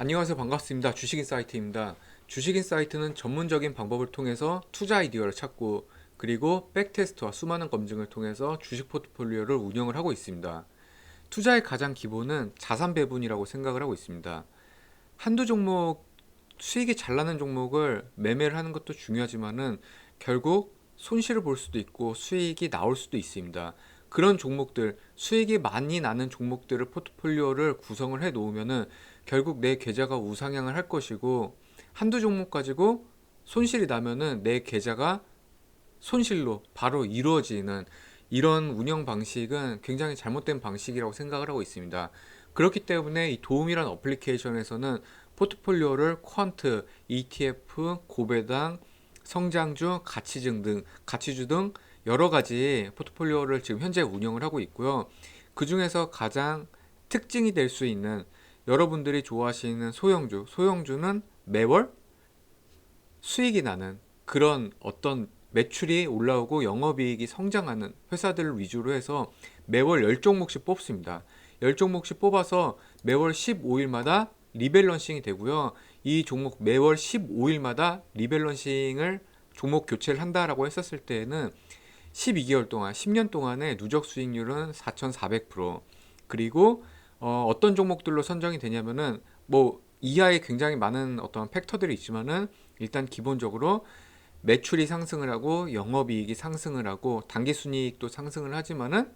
안녕하세요. 반갑습니다. 주식인사이트입니다. 주식인사이트는 전문적인 방법을 통해서 투자 아이디어를 찾고 그리고 백테스트와 수많은 검증을 통해서 주식 포트폴리오를 운영을 하고 있습니다. 투자의 가장 기본은 자산 배분이라고 생각을 하고 있습니다. 한두 종목 수익이 잘 나는 종목을 매매를 하는 것도 중요하지만은 결국 손실을 볼 수도 있고 수익이 나올 수도 있습니다. 그런 종목들, 수익이 많이 나는 종목들을 포트폴리오를 구성을 해 놓으면은 결국 내 계좌가 우상향을 할 것이고 한두 종목 가지고 손실이 나면은 내 계좌가 손실로 바로 이루어지는 이런 운영 방식은 굉장히 잘못된 방식이라고 생각을 하고 있습니다. 그렇기 때문에 이 도움이란 어플리케이션에서는 포트폴리오를 퀀트, ETF, 고배당, 성장주, 가치주 등 여러 가지 포트폴리오를 지금 현재 운영을 하고 있고요. 그 중에서 가장 특징이 될 수 있는 여러분들이 좋아하시는 소형주는 매월 수익이 나는 그런 어떤 매출이 올라오고 영업이익이 성장하는 회사들을 위주로 해서 매월 10종목씩 뽑습니다. 10종목씩 뽑아서 매월 15일마다 리밸런싱이 되고요. 이 종목 매월 15일마다 리밸런싱을 종목 교체를 한다라고 했었을 때에는 12개월 동안, 10년 동안의 누적 수익률은 4,400%. 그리고 떤 종목들로 선정이 되냐면은 뭐 이하에 굉장히 많은 어떤 팩터들이 있지만은 일단 기본적으로 매출이 상승을 하고 영업이익이 상승을 하고 당기순이익도 상승을 하지만은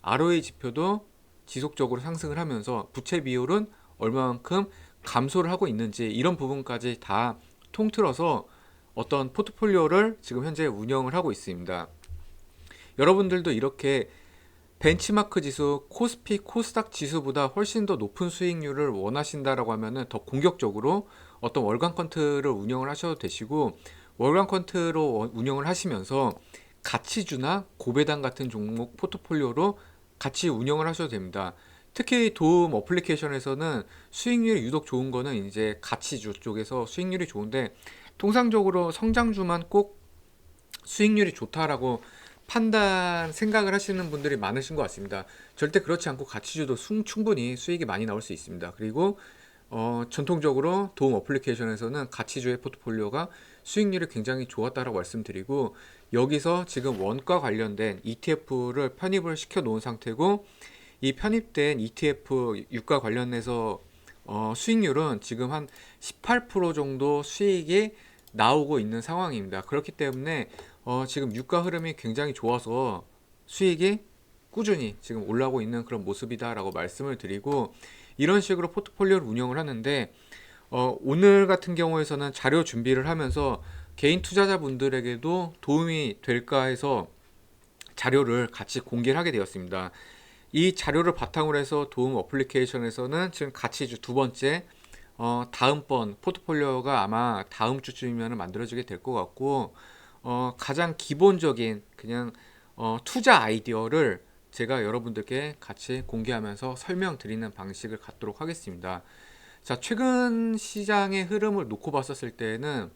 ROE 지표도 지속적으로 상승을 하면서 부채 비율은 얼마만큼 감소를 하고 있는지 이런 부분까지 다 통틀어서 어떤 포트폴리오를 지금 현재 운영을 하고 있습니다. 여러분들도 이렇게 벤치마크 지수, 코스피, 코스닥 지수보다 훨씬 더 높은 수익률을 원하신다라고 하면은 더 공격적으로 어떤 월간 펀트를 운영을 하셔도 되시고 월간 펀트로 운영을 하시면서 가치주나 고배당 같은 종목 포트폴리오로 같이 운영을 하셔도 됩니다. 특히 도움 어플리케이션에서는 수익률이 유독 좋은 거는 이제 가치주 쪽에서 수익률이 좋은데 통상적으로 성장주만 꼭 수익률이 좋다라고 생각을 하시는 분들이 많으신 것 같습니다. 절대 그렇지 않고 가치주도 충분히 수익이 많이 나올 수 있습니다. 그리고 전통적으로 도움 어플리케이션에서는 가치주의 포트폴리오가 수익률이 굉장히 좋았다라고 말씀드리고 여기서 지금 원가 관련된 ETF를 편입을 시켜 놓은 상태고 이 편입된 ETF 유가 관련해서 수익률은 지금 한 18% 정도 수익이 나오고 있는 상황입니다. 그렇기 때문에 지금 유가 흐름이 굉장히 좋아서 수익이 꾸준히 지금 올라오고 있는 그런 모습이다라고 말씀을 드리고 이런 식으로 포트폴리오를 운영을 하는데 오늘 같은 경우에서는 자료 준비를 하면서 개인 투자자분들에게도 도움이 될까 해서 자료를 같이 공개를 하게 되었습니다. 이 자료를 바탕으로 해서 도움 어플리케이션에서는 지금 가치주 두 번째 다음번 포트폴리오가 아마 다음 주쯤이면 만들어지게 될 것 같고 가장 기본적인 그냥 투자 아이디어를 제가 여러분들께 같이 공개하면서 설명드리는 방식을 갖도록 하겠습니다. 자, 최근 시장의 흐름을 놓고 봤었을 때는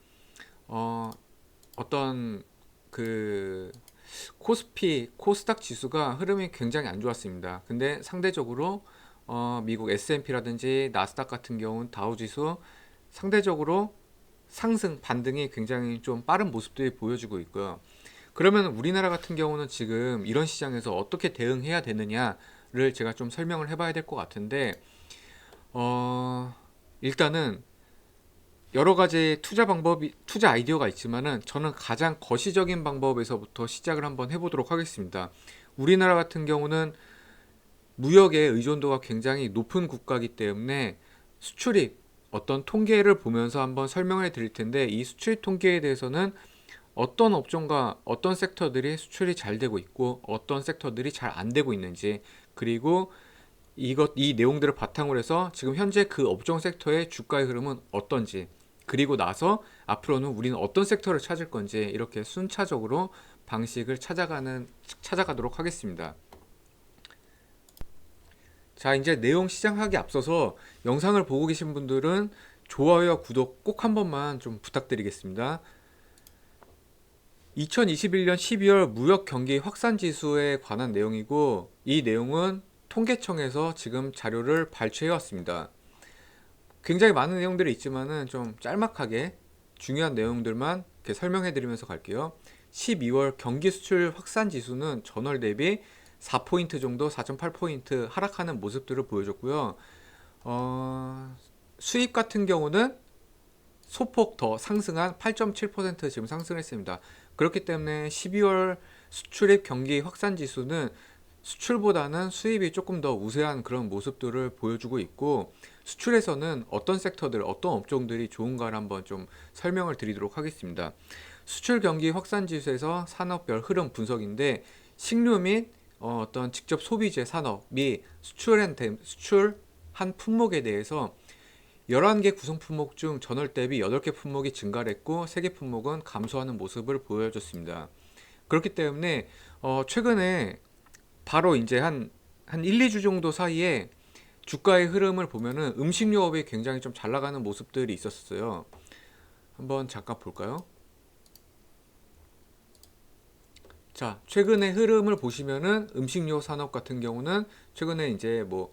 어, 어떤 그 코스피, 코스닥 지수가 흐름이 굉장히 안 좋았습니다. 근데 상대적으로 미국 S&P라든지 나스닥 같은 경우는 다우지수 상대적으로 상승 반등이 굉장히 좀 빠른 모습들이 보여지고 있고요. 그러면 우리나라 같은 경우는 지금 이런 시장에서 어떻게 대응해야 되느냐를 제가 좀 설명을 해봐야 될 것 같은데 어, 일단은 여러 가지 투자 아이디어가 있지만은 저는 가장 거시적인 방법에서부터 시작을 한번 해보도록 하겠습니다. 우리나라 같은 경우는 무역의 의존도가 굉장히 높은 국가이기 때문에 수출입 어떤 통계를 보면서 한번 설명을 해 드릴 텐데 이 수출입 통계에 대해서는 어떤 업종과 어떤 섹터들이 수출이 잘 되고 있고 어떤 섹터들이 잘 안 되고 있는지 그리고 이 내용들을 바탕으로 해서 지금 현재 그 업종 섹터의 주가의 흐름은 어떤지 그리고 나서 앞으로는 우리는 어떤 섹터를 찾을 건지 이렇게 순차적으로 방식을 찾아가도록 하겠습니다. 자, 이제 내용 시작하기 앞서서 영상을 보고 계신 분들은 좋아요와 구독 꼭 한 번만 좀 부탁드리겠습니다. 2021년 12월 무역 경기 확산 지수에 관한 내용이고 이 내용은 통계청에서 지금 자료를 발췌해 왔습니다. 굉장히 많은 내용들이 있지만은 좀 짤막하게 중요한 내용들만 이렇게 설명해 드리면서 갈게요. 12월 경기 수출 확산 지수는 전월 대비 4포인트 정도, 4.8포인트 하락하는 모습들을 보여줬고요. 수입 같은 경우는 소폭 더 상승한 8.7% 지금 상승했습니다. 그렇기 때문에 12월 수출입 경기 확산 지수는 수출보다는 수입이 조금 더 우세한 그런 모습들을 보여주고 있고, 수출에서는 어떤 섹터들, 어떤 업종들이 좋은가를 한번 좀 설명을 드리도록 하겠습니다. 수출 경기 확산 지수에서 산업별 흐름 분석인데, 식료 및 어떤 직접 소비재 산업이 수출한 품목에 대해서 11개 구성 품목 중 전월 대비 8개 품목이 증가를 했고 3개 품목은 감소하는 모습을 보여줬습니다. 그렇기 때문에 최근에 바로 이제 한 1, 2주 정도 사이에 주가의 흐름을 보면은 음식료업이 굉장히 좀 잘 나가는 모습들이 있었어요. 한번 잠깐 볼까요? 자, 최근의 흐름을 보시면은 음식료 산업 같은 경우는 최근에 이제 뭐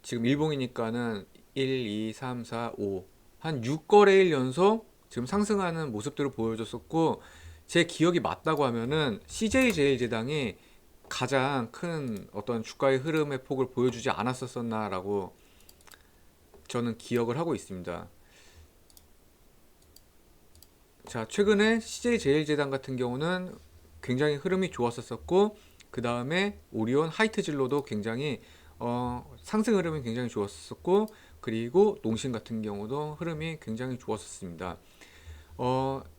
지금 일봉이니까는 1, 2, 3, 4, 5 한 6거래일 연속 지금 상승하는 모습들을 보여줬었고, 제 기억이 맞다고 하면은 CJ제일제당이 가장 큰 어떤 주가의 흐름의 폭을 보여주지 않았었나라고 저는 기억을 하고 있습니다. 자, 최근에 CJ제일제당 같은 경우는 굉장히 흐름이 좋았었고, 그 다음에 오리온 하이트진로도 굉장히 상승 흐름이 굉장히 좋았었고, 그리고 농심 같은 경우도 흐름이 굉장히 좋았었습니다.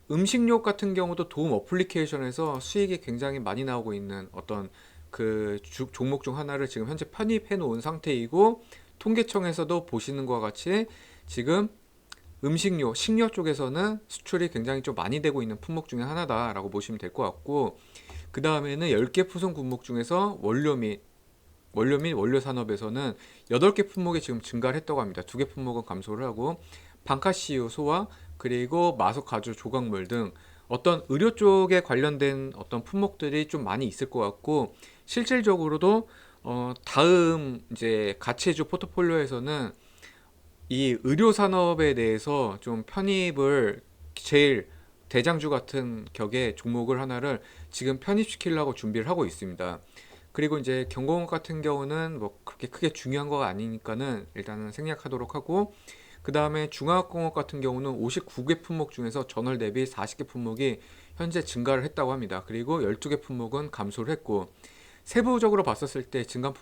음식료 같은 경우도 도움 어플리케이션에서 수익이 굉장히 많이 나오고 있는 어떤 그 종목 중 하나를 지금 현재 편입해 놓은 상태이고, 통계청에서도 보시는 것과 같이 지금 음식료, 식료 쪽에서는 수출이 굉장히 좀 많이 되고 있는 품목 중에 하나다라고 보시면 될 것 같고, 그 다음에는 10개 부속 품목 중에서 원료 및 원료 산업에서는 8개 품목이 지금 증가를 했다고 합니다. 2개 품목은 감소를 하고, 방카시유, 소화, 그리고 마석 가주, 조각물 등 어떤 의료 쪽에 관련된 어떤 품목들이 좀 많이 있을 것 같고, 실질적으로도 다음 이제 가치주 포트폴리오에서는 이 의료 산업에 대해서 좀 편입을 제일 대장주 같은 격의 종목을 하나를 지금 편입시키려고 준비를 하고 있습니다. 그리고 이제 경공업 같은 경우는 뭐 그렇게 크게 중요한 거가 아니니까는 일단은 생략하도록 하고, 그 다음에 중화학공업 같은 경우는 59개 품목 중에서 전월 대비 40개 품목이 현재 증가를 했다고 합니다. 그리고 12개 품목은 감소를 했고, 세부적으로 봤었을 때 증감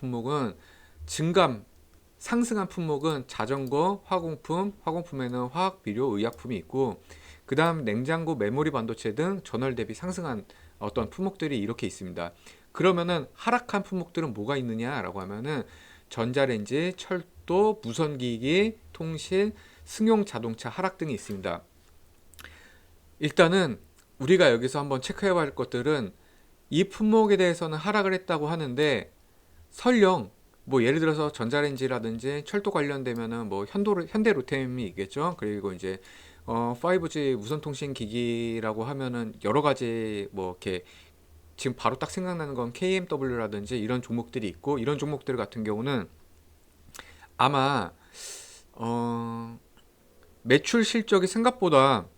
상승한 품목은 자전거, 화공품, 화공품에는 화학, 비료, 의약품이 있고, 그 다음 냉장고, 메모리 반도체 등 전월 대비 상승한 어떤 품목들이 이렇게 있습니다. 그러면은 하락한 품목들은 뭐가 있느냐라고 하면은 전자레인지, 철도, 무선기기, 통신, 승용 자동차 하락 등이 있습니다. 일단은 우리가 여기서 한번 체크해 볼 것들은, 이 품목에 대해서는 하락을 했다고 하는데 설령 뭐 예를 들어서 전자레인지라든지 철도 관련되면은 뭐 현대로템이 있겠죠. 그리고 이제 5G 무선통신 기기라고 하면은 여러 가지 뭐 이렇게 지금 바로 딱 생각나는 건 KMW라든지 이런 종목들이 있고, 이런 종목들 같은 경우는 아마 매출 실적이 생각보다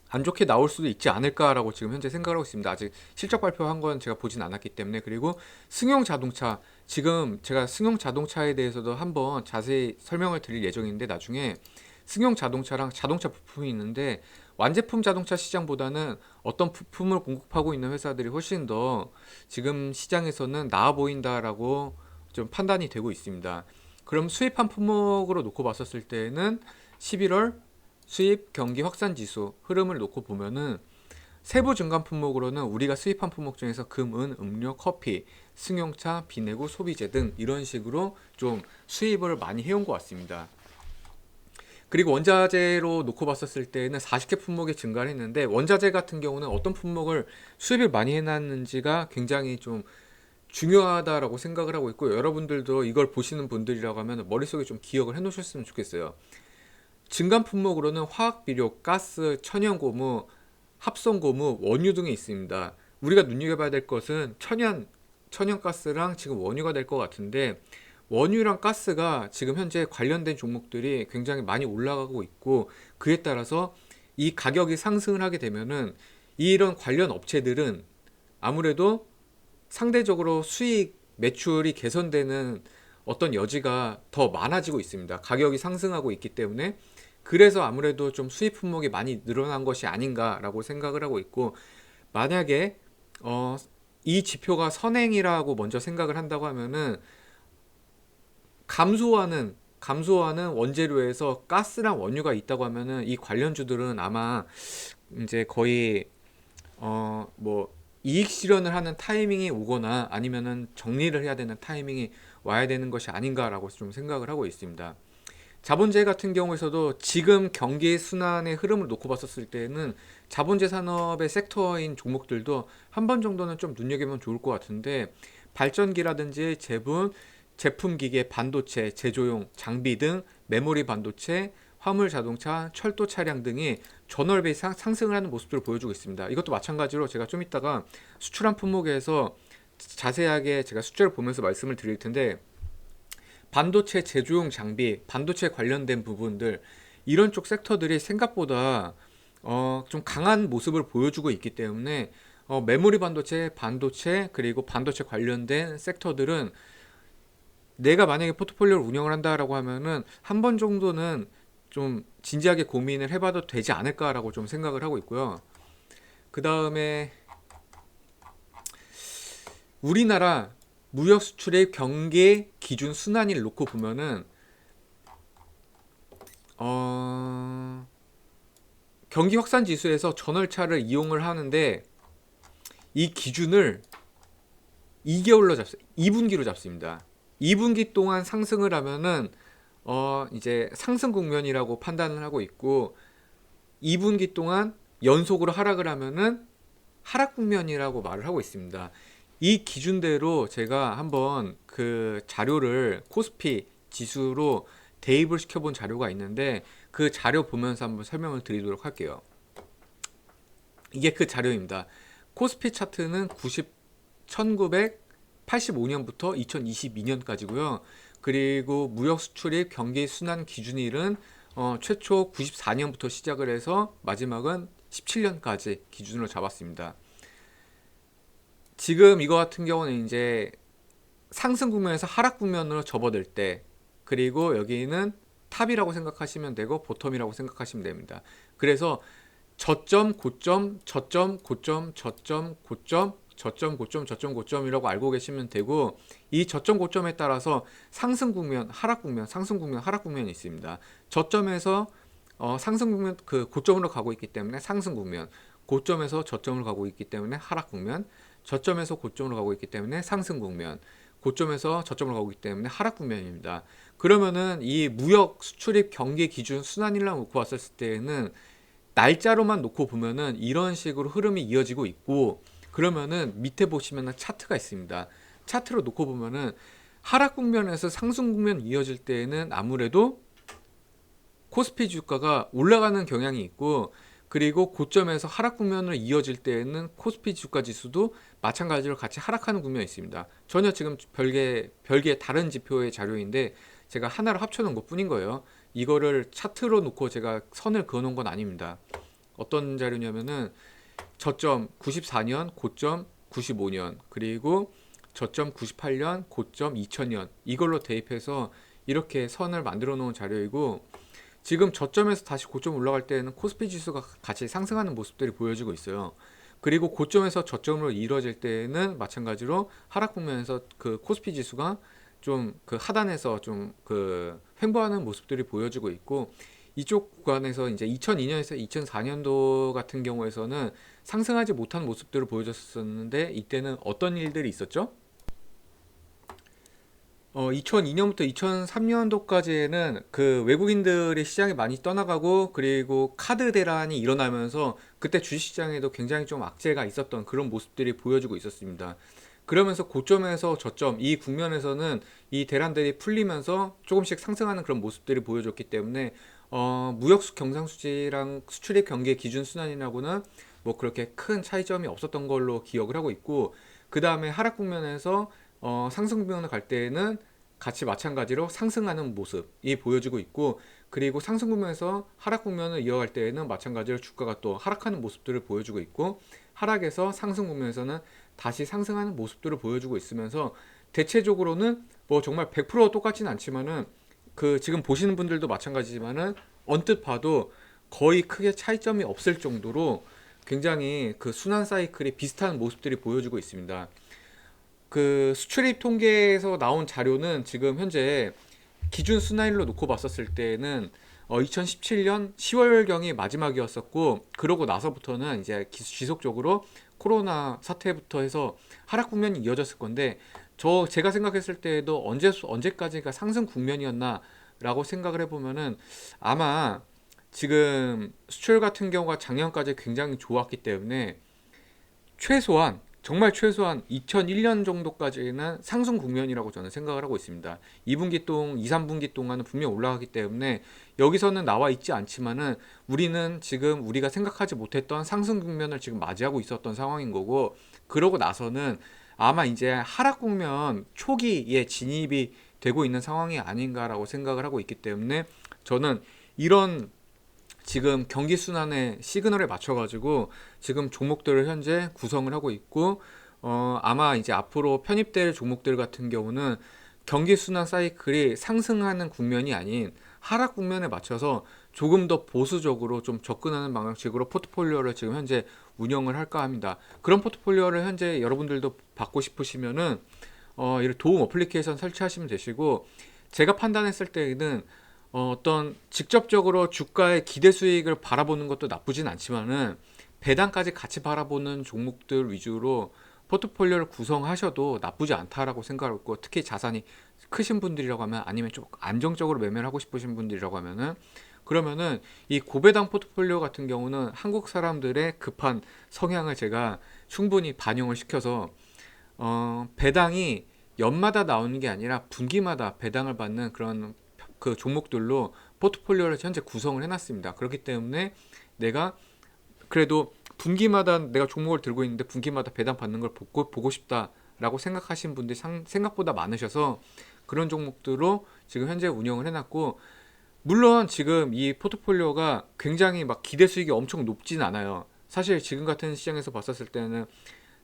안 좋게 나올 수도 있지 않을까라고 지금 현재 생각하고 있습니다. 아직 실적 발표한 건 제가 보진 않았기 때문에. 그리고 승용 자동차, 지금 제가 승용 자동차에 대해서도 한번 자세히 설명을 드릴 예정인데, 나중에 승용 자동차랑 자동차 부품이 있는데 완제품 자동차 시장보다는 어떤 부품을 공급하고 있는 회사들이 훨씬 더 지금 시장에서는 나아 보인다라고 좀 판단이 되고 있습니다. 그럼 수입한 품목으로 놓고 봤었을 때는 11월 수입 경기 확산 지수 흐름을 놓고 보면은 세부 증감 품목으로는 우리가 수입한 품목 중에서 금, 은, 음료, 커피, 승용차, 비내구, 소비재 등 이런 식으로 좀 수입을 많이 해온 것 같습니다. 그리고 원자재로 놓고 봤었을 때는 40개 품목이 증가를 했는데, 원자재 같은 경우는 어떤 품목을 수입을 많이 해놨는지가 굉장히 좀 중요하다라고 생각을 하고 있고, 여러분들도 이걸 보시는 분들이라고 하면 머릿속에 좀 기억을 해 놓으셨으면 좋겠어요. 증감 품목으로는 화학 비료, 가스, 천연고무, 합성고무, 원유 등이 있습니다. 우리가 눈여겨봐야 될 것은 천연가스랑 지금 원유가 될 것 같은데, 원유랑 가스가 지금 현재 관련된 종목들이 굉장히 많이 올라가고 있고, 그에 따라서 이 가격이 상승을 하게 되면은 이런 관련 업체들은 아무래도 상대적으로 수익 매출이 개선되는 어떤 여지가 더 많아지고 있습니다. 가격이 상승하고 있기 때문에. 그래서 아무래도 좀 수입 품목이 많이 늘어난 것이 아닌가라고 생각을 하고 있고, 만약에 어, 이 지표가 선행이라고 먼저 생각을 한다고 하면은 감소하는 원재료에서 가스랑 원유가 있다고 하면은 이 관련주들은 아마 이제 거의 뭐 이익 실현을 하는 타이밍이 오거나 아니면은 정리를 해야 되는 타이밍이 와야 되는 것이 아닌가라고 좀 생각을 하고 있습니다. 자본재 같은 경우에서도 지금 경기 순환의 흐름을 놓고 봤었을 때는 자본재 산업의 섹터인 종목들도 한 번 정도는 좀 눈여겨보면 좋을 것 같은데, 발전기라든지 제품기계, 반도체, 제조용, 장비 등 메모리 반도체, 화물 자동차, 철도 차량 등이 전월배 상승을 하는 모습들을 보여주고 있습니다. 이것도 마찬가지로 제가 좀 이따가 수출한 품목에서 자세하게 제가 숫자를 보면서 말씀을 드릴 텐데, 반도체 제조용 장비, 반도체 관련된 부분들, 이런 쪽 섹터들이 생각보다 좀 강한 모습을 보여주고 있기 때문에 메모리 반도체 그리고 반도체 관련된 섹터들은 내가 만약에 포트폴리오를 운영을 한다라고 하면은 한 번 정도는 좀 진지하게 고민을 해봐도 되지 않을까라고 좀 생각을 하고 있고요. 그 다음에 우리나라 무역 수출의 경계 기준 순환일 놓고 보면은 경기 확산 지수에서 전월차를 이용을 하는데 이 기준을 2개월로 2분기로 잡습니다. 2분기 동안 상승을 하면은 이제 상승 국면이라고 판단을 하고 있고, 2분기 동안 연속으로 하락을 하면은 하락 국면이라고 말을 하고 있습니다. 이 기준대로 제가 한번 그 자료를 코스피 지수로 대입을 시켜본 자료가 있는데, 그 자료 보면서 한번 설명을 드리도록 할게요. 이게 그 자료입니다. 코스피 차트는 1985년부터 2022년까지고요. 그리고 무역 수출입 경기 순환 기준일은 최초 94년부터 시작을 해서 마지막은 17년까지 기준으로 잡았습니다. 지금 이거 같은 경우는 이제 상승 국면에서 하락 국면으로 접어들 때, 그리고 여기는 탑이라고 생각하시면 되고 보텀이라고 생각하시면 됩니다. 그래서 저점, 고점, 저점, 고점, 저점, 고점, 저점, 고점, 저점, 고점이라고 알고 계시면 되고, 이 저점, 고점에 따라서 상승 국면, 하락 국면, 상승 국면, 하락 국면이 있습니다. 저점에서 상승 국면, 그 고점으로 가고 있기 때문에 상승 국면, 고점에서 저점으로 가고 있기 때문에 하락 국면, 저점에서 고점으로 가고 있기 때문에 상승 국면, 고점에서 저점으로 가고 있기 때문에 하락 국면입니다. 그러면은 이 무역 수출입 경기 기준 순환일로 놓고 왔을 때는 날짜로만 놓고 보면은 이런 식으로 흐름이 이어지고 있고, 그러면은 밑에 보시면은 차트가 있습니다. 차트로 놓고 보면은 하락 국면에서 상승 국면 이어질 때에는 아무래도 코스피 주가가 올라가는 경향이 있고, 그리고 고점에서 하락 국면으로 이어질 때에는 코스피 주가 지수도 마찬가지로 같이 하락하는 국면이 있습니다. 전혀 지금 별개 다른 지표의 자료인데 제가 하나로 합쳐 놓은 것 뿐인 거예요. 이거를 차트로 놓고 제가 선을 그어 놓은 건 아닙니다. 어떤 자료냐면은 저점 94년, 고점 95년, 그리고 저점 98년, 고점 2000년, 이걸로 대입해서 이렇게 선을 만들어 놓은 자료이고, 지금 저점에서 다시 고점 올라갈 때는 코스피 지수가 같이 상승하는 모습들이 보여지고 있어요. 그리고 고점에서 저점으로 이뤄질 때는 마찬가지로 하락 국면에서 그 코스피 지수가 좀 그 하단에서 좀 그 횡보하는 모습들이 보여지고 있고, 이쪽 구간에서 이제 2002년에서 2004년도 같은 경우에서는 상승하지 못한 모습들을 보여줬었는데, 이때는 어떤 일들이 있었죠? 2002년부터 2003년도까지는 그 외국인들이 시장에 많이 떠나가고, 그리고 카드 대란이 일어나면서 그때 주식시장에도 굉장히 좀 악재가 있었던 그런 모습들이 보여지고 있었습니다. 그러면서 고점에서 저점, 이 국면에서는 이 대란들이 풀리면서 조금씩 상승하는 그런 모습들이 보여줬기 때문에 무역수 경상수지랑 수출입 경계 기준 순환이라고는 뭐 그렇게 큰 차이점이 없었던 걸로 기억을 하고 있고, 그 다음에 하락 국면에서 상승 국면을 갈 때에는 같이 마찬가지로 상승하는 모습이 보여지고 있고, 그리고 상승 국면에서 하락 국면을 이어갈 때에는 마찬가지로 주가가 또 하락하는 모습들을 보여주고 있고, 하락에서 상승 국면에서는 다시 상승하는 모습들을 보여주고 있으면서, 대체적으로는 뭐 정말 100% 똑같진 않지만은 그 지금 보시는 분들도 마찬가지지만은 언뜻 봐도 거의 크게 차이점이 없을 정도로 굉장히 그 순환 사이클이 비슷한 모습들이 보여지고 있습니다. 그 수출입 통계에서 나온 자료는 지금 현재 기준 순환일로 놓고 봤었을 때는 2017년 10월경이 마지막이었었고, 그러고 나서부터는 이제 지속적으로 코로나 사태부터 해서 하락 국면이 이어졌을 건데, 제가 생각했을 때에도 언제까지가 상승 국면이었나라고 생각을 해보면은, 아마 지금 수출 같은 경우가 작년까지 굉장히 좋았기 때문에 최소한, 정말 최소한 2001년 정도까지는 상승 국면이라고 저는 생각을 하고 있습니다. 2, 3분기 동안은 분명 올라가기 때문에 여기서는 나와 있지 않지만은 우리는 지금 우리가 생각하지 못했던 상승 국면을 지금 맞이하고 있었던 상황인 거고, 그러고 나서는 아마 이제 하락 국면 초기에 진입이 되고 있는 상황이 아닌가라고 생각을 하고 있기 때문에, 저는 이런 지금 경기 순환의 시그널에 맞춰가지고 지금 종목들을 현재 구성을 하고 있고, 아마 이제 앞으로 편입될 종목들 같은 경우는 경기 순환 사이클이 상승하는 국면이 아닌 하락 국면에 맞춰서 조금 더 보수적으로 좀 접근하는 방식으로 포트폴리오를 지금 현재 운영을 할까 합니다. 그런 포트폴리오를 현재 여러분들도 받고 싶으시면은 이런 도움 어플리케이션 설치하시면 되시고, 제가 판단했을 때는 어떤 직접적으로 주가의 기대 수익을 바라보는 것도 나쁘진 않지만은 배당까지 같이 바라보는 종목들 위주로 포트폴리오를 구성하셔도 나쁘지 않다라고 생각하고, 특히 자산이 크신 분들이라고 하면, 아니면 좀 안정적으로 매매를 하고 싶으신 분들이라고 하면은, 그러면은 이 고배당 포트폴리오 같은 경우는 한국 사람들의 급한 성향을 제가 충분히 반영을 시켜서 배당이 연마다 나오는 게 아니라 분기마다 배당을 받는 그런 그 종목들로 포트폴리오를 현재 구성을 해놨습니다. 그렇기 때문에 내가 그래도 분기마다 내가 종목을 들고 있는데 분기마다 배당 받는 걸 보고 싶다라고 생각하시는 분들이 생각보다 많으셔서 그런 종목들로 지금 현재 운영을 해놨고, 물론 지금 이 포트폴리오가 굉장히 막 기대 수익이 엄청 높진 않아요. 사실 지금 같은 시장에서 봤었을 때는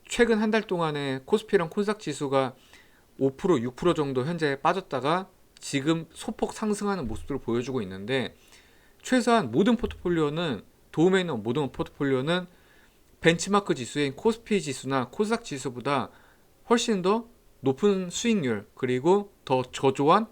최근 한 달 동안에 코스피랑 코스닥 지수가 5%, 6% 정도 현재 빠졌다가 지금 소폭 상승하는 모습들을 보여주고 있는데, 최소한 도움에 있는 모든 포트폴리오는 벤치마크 지수인 코스피 지수나 코스닥 지수보다 훨씬 더 높은 수익률, 그리고 더 저조한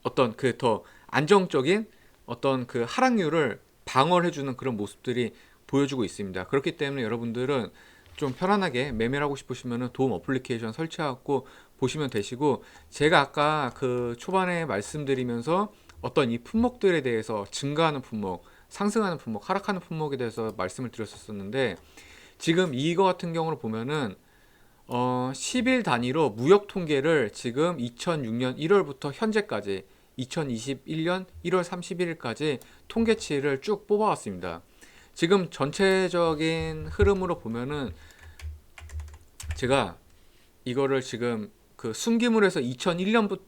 어떤 그 더 안정적인 어떤 그 하락률을 방어를 해주는 그런 모습들이 보여주고 있습니다. 그렇기 때문에 여러분들은 좀 편안하게 매매를 하고 싶으시면 도움 어플리케이션 설치하고 보시면 되시고, 제가 아까 그 초반에 말씀드리면서 어떤 이 품목들에 대해서 증가하는 품목, 상승하는 품목, 하락하는 품목에 대해서 말씀을 드렸었는데, 지금 이거 같은 경우로 보면은 10일 단위로 무역 통계를 지금 2006년 1월부터 현재까지 2021년 1월 31일까지 통계치를 쭉 뽑아왔습니다. 지금 전체적인 흐름으로 보면은 제가 이거를 지금 그 순기물에서 2021년부터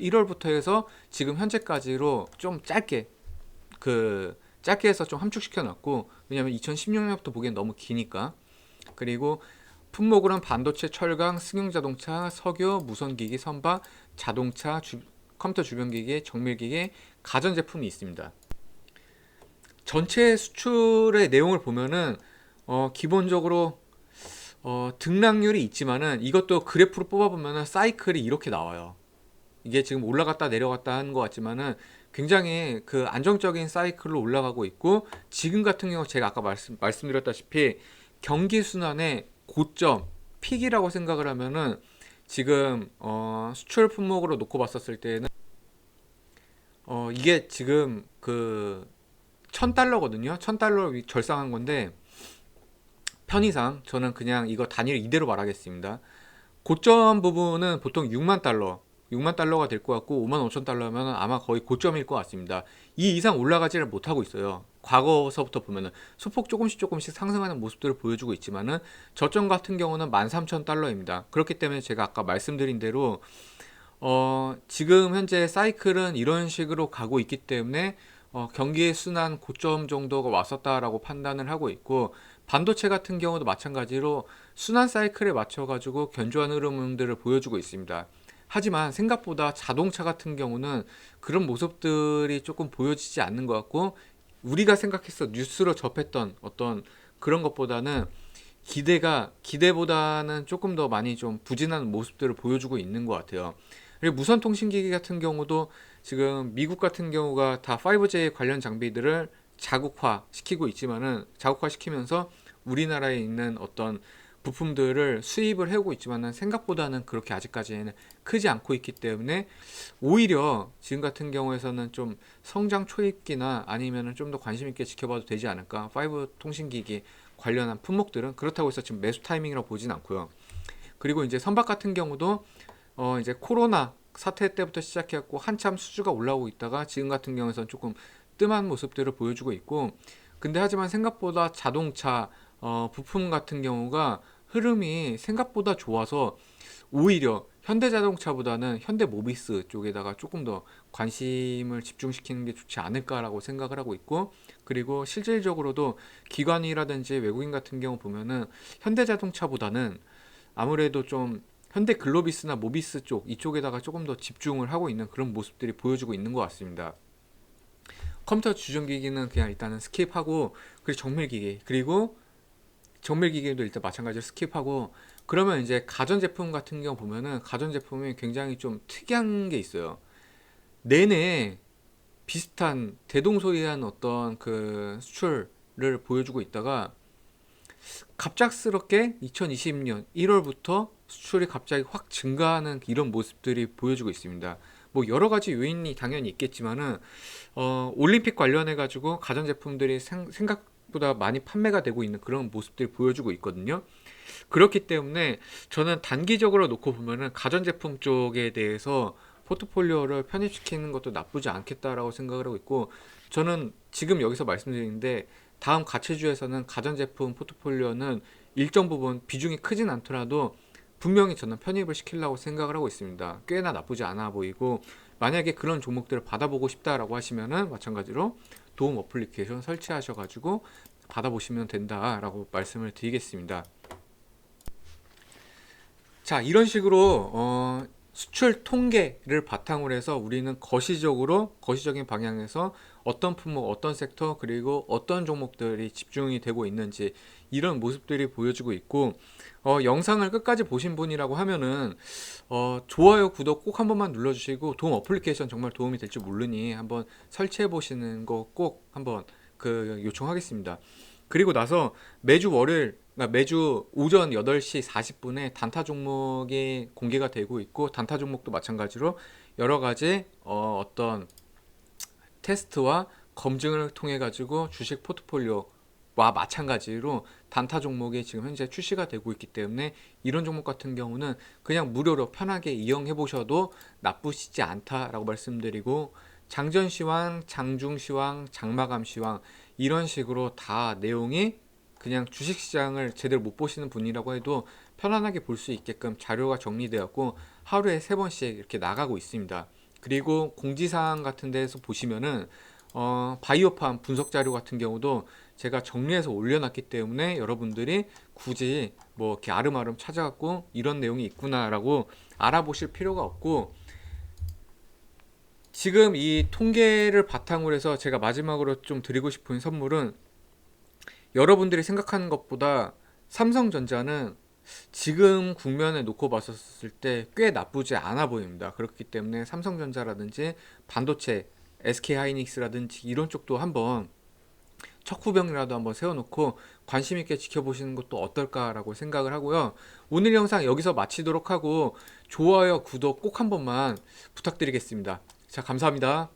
1월부터 해서 지금 현재까지로 좀 짧게 해서 좀 함축시켜 놨고, 왜냐면 2016년부터 보기엔 너무 기니까. 그리고 품목으로는 반도체, 철강, 승용자동차, 석유, 무선기기, 선박, 자동차, 컴퓨터 주변기기, 정밀기기, 가전제품이 있습니다. 전체 수출의 내용을 보면은 기본적으로 등락률이 있지만은, 이것도 그래프로 뽑아보면은 사이클이 이렇게 나와요. 이게 지금 올라갔다 내려갔다 하는 것 같지만은 굉장히 그 안정적인 사이클로 올라가고 있고, 지금 같은 경우 제가 아까 말씀드렸다시피 경기 순환의 고점, 픽이라고 생각을 하면은, 지금 수출 품목으로 놓고 봤었을 때는 이게 지금 그 1000달러거든요. 1000달러 절상한 건데, 편의상 저는 그냥 이거 단위를 이대로 말하겠습니다. 고점 부분은 보통 6만 달러가 될 것 같고, 5만 5천 달러면 아마 거의 고점일 것 같습니다. 이 이상 올라가지를 못하고 있어요. 과거서부터 보면은 소폭 조금씩 상승하는 모습들을 보여주고 있지만은, 저점 같은 경우는 13,000달러입니다. 그렇기 때문에 제가 아까 말씀드린 대로 지금 현재 사이클은 이런 식으로 가고 있기 때문에 경기의 순환 고점 정도가 왔었다라고 판단을 하고 있고, 반도체 같은 경우도 마찬가지로 순환 사이클에 맞춰가지고 견조한 흐름들을 보여주고 있습니다. 하지만 생각보다 자동차 같은 경우는 그런 모습들이 조금 보여지지 않는 것 같고, 우리가 생각해서 뉴스로 접했던 어떤 그런 것보다는 기대보다는 조금 더 많이 좀 부진한 모습들을 보여주고 있는 것 같아요. 그리고 무선 통신기기 같은 경우도 지금 미국 같은 경우가 다 5G 관련 장비들을 자국화 시키고 있지만은, 자국화 시키면서 우리나라에 있는 어떤 부품들을 수입을 해오고 있지만은 생각보다는 그렇게 아직까지는 크지 않고 있기 때문에, 오히려 지금 같은 경우에서는 좀 성장 초입기나 아니면은 좀 더 관심 있게 지켜봐도 되지 않을까. 5 통신기기 관련한 품목들은 그렇다고 해서 지금 매수 타이밍이라고 보진 않고요. 그리고 이제 선박 같은 경우도 이제 코로나 사태 때부터 시작해갖고 한참 수주가 올라오고 있다가 지금 같은 경우에는 조금 뜸한 모습들을 보여주고 있고, 근데 하지만 생각보다 자동차 부품 같은 경우가 흐름이 생각보다 좋아서 오히려 현대자동차보다는 현대모비스 쪽에다가 조금 더 관심을 집중시키는 게 좋지 않을까라고 생각을 하고 있고, 그리고 실질적으로도 기관이라든지 외국인 같은 경우 보면은 현대자동차보다는 아무래도 좀 현대글로비스나 모비스 쪽 이쪽에다가 조금 더 집중을 하고 있는 그런 모습들이 보여주고 있는 것 같습니다. 컴퓨터 주전기기는 그냥 일단은 스킵하고, 그리고 정밀기기도 일단 마찬가지로 스킵하고, 그러면 이제 가전제품 같은 경우 보면은 가전제품이 굉장히 좀 특이한 게 있어요. 내내 비슷한 대동소이한 어떤 그 수출을 보여주고 있다가 갑작스럽게 2020년 1월부터 수출이 갑자기 확 증가하는 이런 모습들이 보여주고 있습니다. 뭐 여러 가지 요인이 당연히 있겠지만은 올림픽 관련해 가지고 가전제품들이 생각보다 많이 판매가 되고 있는 그런 모습들이 보여주고 있거든요. 그렇기 때문에 저는 단기적으로 놓고 보면은 가전제품 쪽에 대해서 포트폴리오를 편입시키는 것도 나쁘지 않겠다라고 생각을 하고 있고, 저는 지금 여기서 말씀드리는데 다음 가치주에서는 가전제품 포트폴리오는 일정 부분 비중이 크진 않더라도 분명히 저는 편입을 시키려고 생각을 하고 있습니다. 꽤나 나쁘지 않아 보이고, 만약에 그런 종목들을 받아보고 싶다라고 하시면은 마찬가지로 도움 어플리케이션 설치하셔가지고 받아보시면 된다라고 말씀을 드리겠습니다. 자, 이런 식으로 수출 통계를 바탕으로 해서 우리는 거시적인 방향에서 어떤 품목, 어떤 섹터, 그리고 어떤 종목들이 집중이 되고 있는지 이런 모습들이 보여지고 있고, 영상을 끝까지 보신 분이라고 하면은 좋아요, 구독 꼭 한 번만 눌러주시고, 도움 어플리케이션 정말 도움이 될지 모르니 한번 설치해 보시는 거 꼭 한번 요청하겠습니다. 그리고 나서 매주 오전 8시 40분에 단타 종목이 공개가 되고 있고, 단타 종목도 마찬가지로 여러 가지 어떤 테스트와 검증을 통해 가지고 주식 포트폴리오와 마찬가지로 단타 종목이 지금 현재 출시가 되고 있기 때문에, 이런 종목 같은 경우는 그냥 무료로 편하게 이용해 보셔도 나쁘시지 않다라고 말씀드리고, 장전시황, 장중시황, 장마감시황 이런 식으로 다 내용이 그냥 주식시장을 제대로 못 보시는 분이라고 해도 편안하게 볼 수 있게끔 자료가 정리되었고, 하루에 3번씩 이렇게 나가고 있습니다. 그리고 공지사항 같은 데서 보시면은 바이오팜 분석 자료 같은 경우도 제가 정리해서 올려놨기 때문에 여러분들이 굳이 뭐 이렇게 아름아름 찾아갖고 이런 내용이 있구나라고 알아보실 필요가 없고, 지금 이 통계를 바탕으로 해서 제가 마지막으로 좀 드리고 싶은 선물은, 여러분들이 생각하는 것보다 삼성전자는 지금 국면에 놓고 봤었을 때 꽤 나쁘지 않아 보입니다. 그렇기 때문에 삼성전자라든지 반도체, SK하이닉스라든지 이런 쪽도 한번 척후병이라도 한번 세워놓고 관심 있게 지켜보시는 것도 어떨까라고 생각을 하고요. 오늘 영상 여기서 마치도록 하고, 좋아요, 구독 꼭 한 번만 부탁드리겠습니다. 자, 감사합니다.